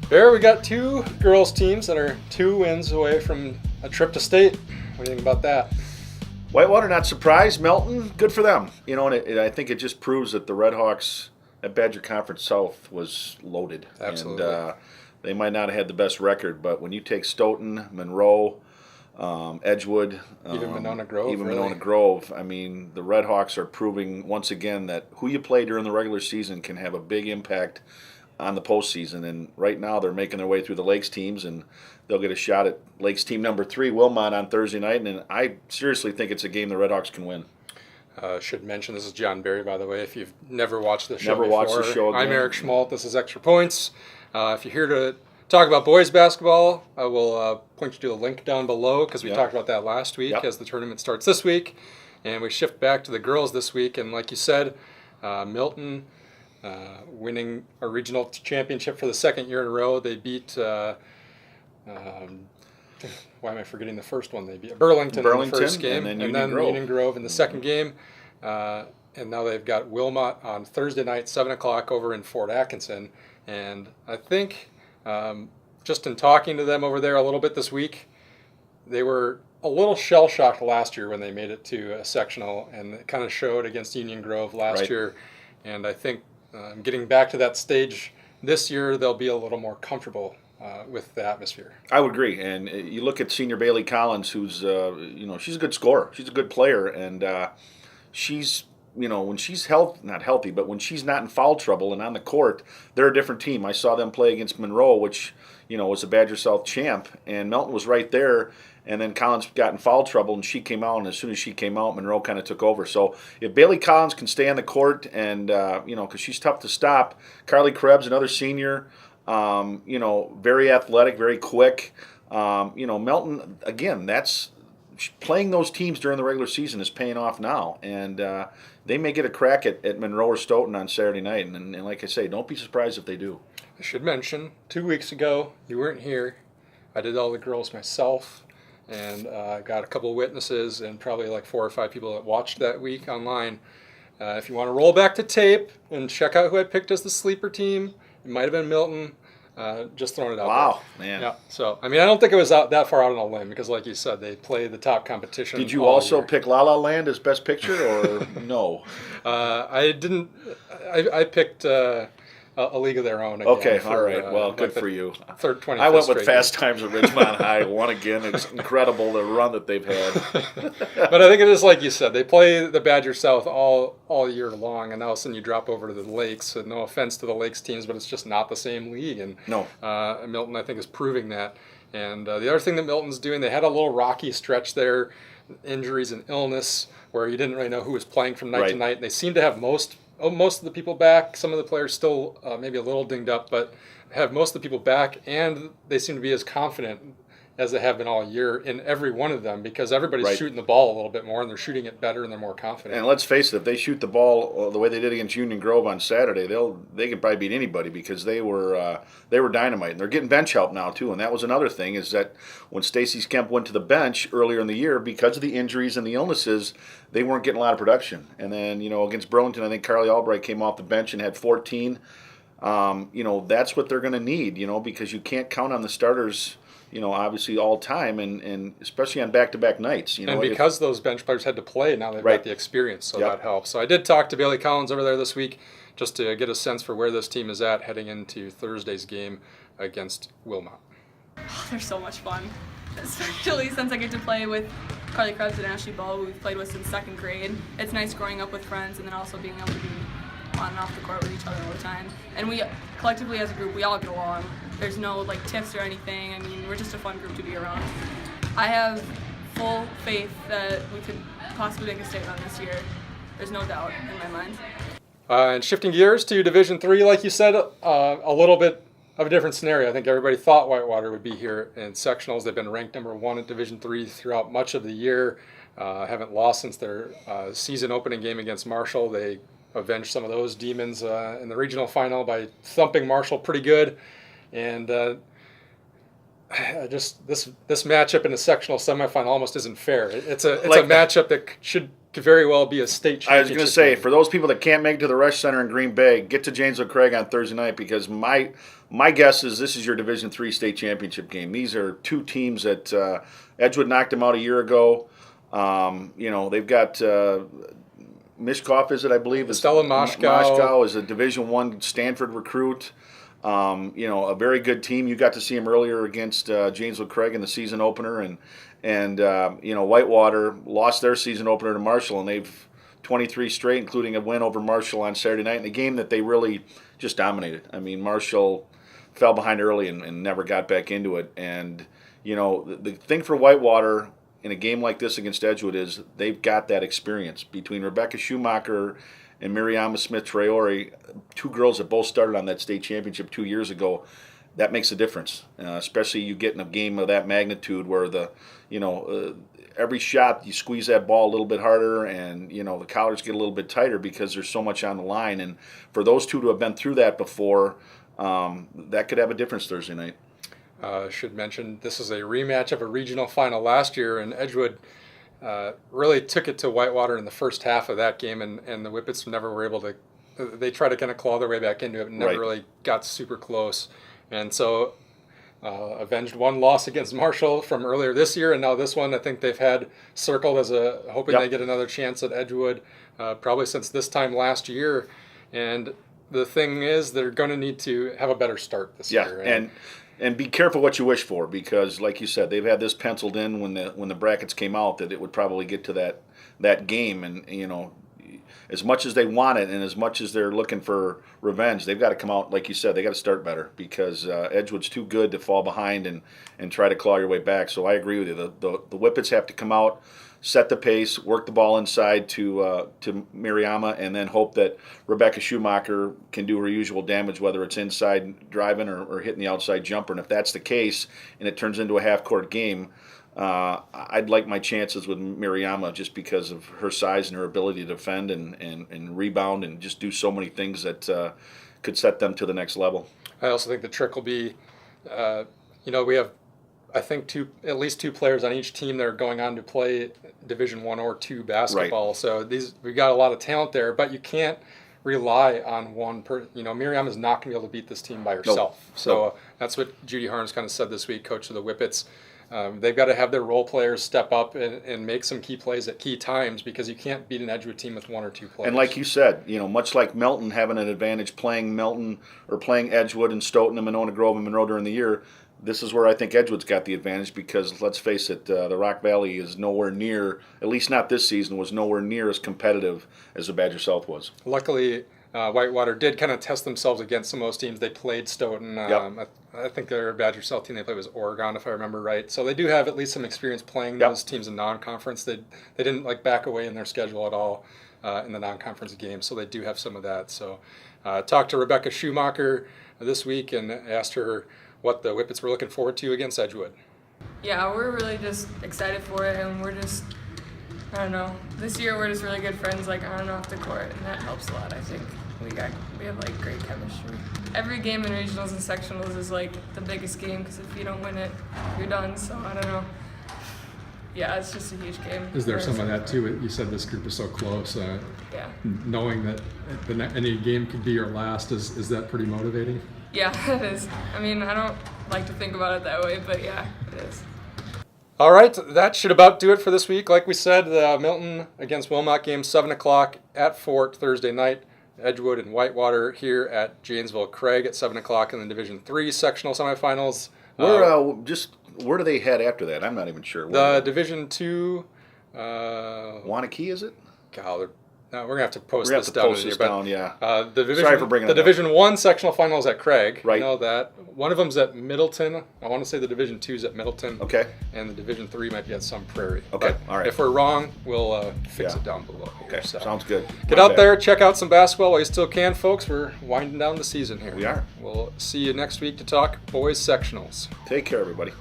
Bear, we got two girls teams that are 2 wins away from a trip to state. What do you think about that? Whitewater, not surprised. Milton, good for them. And I think it just proves that the Red Hawks at Badger Conference South was loaded. Absolutely. And they might not have had the best record, but when you take Stoughton, Monroe, Edgewood, Even Monona Grove. Monona Grove, I mean, the Red Hawks are proving once again that who you play during the regular season can have a big impact on the postseason. And right now they're making their way through the Lakes teams, and they'll get a shot at Lakes team number 3, Wilmot, on Thursday night. And I seriously think it's a game the Red Hawks can win. Should mention this is John Barry, by the way. If you've never watched the show Never before, watched the show again. I'm Eric Schmoldt. This is Xtra Points. If you're here to talk about boys basketball, I will point you to a link down below because we talked about that last week as the tournament starts this week. And we shift back to the girls this week. And like you said, Milton winning a regional championship for the second year in a row. They beat, why am I forgetting the first one? They beat Burlington in the first game. And then Union Union Grove in the second game. And now they've got Wilmot on Thursday night, 7 o'clock over in Fort Atkinson. And I think just in talking to them over there a little bit this week, they were a little shell-shocked last year when they made it to a sectional, and it kind of showed against Union Grove last year. And I think getting back to that stage this year, they'll be a little more comfortable with the atmosphere. I would agree. And you look at senior Bailey Collins, who's, she's a good scorer. She's a good player, and she's, when she's not healthy, but when she's not in foul trouble and on the court, they're a different team. I saw them play against Monroe, which, was a Badger South champ, and Milton was right there. And then Collins got in foul trouble, and she came out. And as soon as she came out, Monroe kind of took over. So if Bailey Collins can stay on the court, and because she's tough to stop, Carly Krebs, another senior, very athletic, very quick. Milton, again, that's playing those teams during the regular season is paying off now, and they may get a crack at Monroe or Stoughton on Saturday night. And like I say, don't be surprised if they do. I should mention, 2 weeks ago, you weren't here. I did all the girls myself, and got a couple of witnesses and probably like 4 or 5 people that watched that week online. If you want to roll back to tape and check out who I picked as the sleeper team, it might have been Milton. Just throwing it out there. Wow, man. Yeah. So, I don't think it was that far out on a limb because, like you said, they play the top competition. Did you also pick La La Land as best picture, or no? I didn't. I picked a league of their own. Again okay, all right. Well, good for you. Third 20. I went with Fast Times at Ridgemont High. Won again. It's incredible the run that they've had. But I think it is like you said. They play the Badger South all year long, and all of a sudden you drop over to the Lakes. And no offense to the Lakes teams, but it's just not the same league. And no. Milton, I think, is proving that. And the other thing that Milton's doing, they had a little rocky stretch there, injuries and illness, where you didn't really know who was playing from night to night. And they seem to have most of the people back. Some of the players still maybe a little dinged up, but have most of the people back, and they seem to be as confident as they have been all year in every one of them because everybody's shooting the ball a little bit more, and they're shooting it better, and they're more confident. And let's face it, if they shoot the ball the way they did against Union Grove on Saturday, they can probably beat anybody because they were dynamite. And they're getting bench help now too, and that was another thing is that when Stacey Skemp went to the bench earlier in the year because of the injuries and the illnesses, they weren't getting a lot of production. And then against Burlington, I think Carly Albright came off the bench and had 14. That's what they're going to need, because you can't count on the starters. Obviously all time, and especially on back-to-back nights. And because those bench players had to play, now they've got the experience, so that helps. So I did talk to Bailey Collins over there this week just to get a sense for where this team is at heading into Thursday's game against Wilmot. Oh, they're so much fun, especially since I get to play with Carly Krebs and Ashley Ball, who we've played with since 2nd grade. It's nice growing up with friends and then also being able to be on and off the court with each other all the time. And we collectively as a group, we all get along. There's no tiffs or anything. We're just a fun group to be around. I have full faith that we could possibly make a statement this year. There's no doubt in my mind. And shifting gears to Division III, like you said, a little bit of a different scenario. I think everybody thought Whitewater would be here in sectionals. They've been ranked number 1 at Division III throughout much of the year. Haven't lost since their season opening game against Marshall. They avenged some of those demons in the regional final by thumping Marshall pretty good. And this matchup in the sectional semifinal almost isn't fair. It's a Like- matchup that could very well be a state championship. I was going to say, game. for those people that can't make it to the Resch Center in Green Bay, get to Janesville Craig on Thursday night, because my guess is this is your Division III state championship game. These are two teams that Edgewood knocked them out a year ago. They've got Mishkoff, is it, I believe? Stella Moshkow. Moshkow is a Division I Stanford recruit. A very good team. You got to see him earlier against Janesville Craig in the season opener, and Whitewater lost their season opener to Marshall, and they've 23 straight, including a win over Marshall on Saturday night in a game that they really just dominated. I mean, Marshall fell behind early and never got back into it. And the thing for Whitewater in a game like this against Edgewood is they've got that experience between Rebecca Schumacher and Miriam Smith-Traore, two girls that both started on that state championship 2 years ago. That makes a difference, especially you get in a game of that magnitude where every shot you squeeze that ball a little bit harder, and the collars get a little bit tighter because there's so much on the line. And for those two to have been through that before, that could have a difference Thursday night. Should mention this is a rematch of a regional final last year, and Edgewood really took it to Whitewater in the first half of that game, and the Whippets never were able to. They tried to kind of claw their way back into it, and never really got super close. And so avenged one loss against Marshall from earlier this year, and now this one I think they've had circled as hoping they get another chance at Edgewood probably since this time last year. And the thing is, they're going to need to have a better start this year. And be careful what you wish for, because like you said, they've had this penciled in when the brackets came out that it would probably get to that game, and as much as they want it and as much as they're looking for revenge, they've got to come out, like you said, they got to start better, because Edgewood's too good to fall behind and try to claw your way back. So I agree with you. The Whippets have to come out, set the pace, work the ball inside to Miriama, and then hope that Rebecca Schumacher can do her usual damage, whether it's inside driving or hitting the outside jumper. And if that's the case and it turns into a half-court game, I'd like my chances with Miriama just because of her size and her ability to defend and rebound and just do so many things that could set them to the next level. I also think the trick will be, we have, I think, at least two players on each team that are going on to play Division I or II basketball. Right. So we've got a lot of talent there, but you can't rely on one person. Miriam is not going to be able to beat this team by herself. Nope. So that's what Judy Harms kind of said this week, coach of the Whippets. They've got to have their role players step up and make some key plays at key times, because you can't beat an Edgewood team with one or two players. And like you said, much like Milton having an advantage playing Milton or playing Edgewood and Stoughton and Monona Grove and Monroe during the year, this is where I think Edgewood's got the advantage, because let's face it, the Rock Valley is nowhere near, at least not this season, was nowhere near as competitive as the Badger South was. Luckily, Whitewater did kind of test themselves against some of those teams. They played Stoughton. I think their Badger South team they played was Oregon, if I remember right. So they do have at least some experience playing those teams in non-conference. They didn't back away in their schedule at all in the non-conference games, so they do have some of that. So talked to Rebecca Schumacher this week and asked her what the Whippets were looking forward to against Edgewood. Yeah, we're really just excited for it, and we're just, I don't know, this year we're just really good friends on and off the court, and that helps a lot, I think. We have great chemistry. Every game in regionals and sectionals is the biggest game, because if you don't win it, you're done. So I don't know. Yeah, it's just a huge game. Is there some of that too? You said this group is so close. Yeah. Knowing that any game could be your last, is that pretty motivating? Yeah, it is. I mean, I don't like to think about it that way, but yeah, it is. All right, that should about do it for this week. Like we said, the Milton against Wilmot game, 7 o'clock at Fort Thursday night. Edgewood and Whitewater here at Janesville Craig at 7 o'clock in the Division III sectional semifinals. Where do they head after that? I'm not even sure. The Division II. Wanakee, is it? God, we're going to have to post We're this going to down. post this down, yeah. Sorry for bringing it up. The Division I sectional final is at Craig. Right. I know that. One of them's at Middleton. I want to say the Division II is at Middleton. Okay. And the Division III might be at Sun Prairie. Okay, all right. If we're wrong, we'll fix it down below here. Okay, So sounds good. Get out there, check out some basketball while you still can, folks. We're winding down the season here. We are. We'll see you next week to talk boys sectionals. Take care, everybody.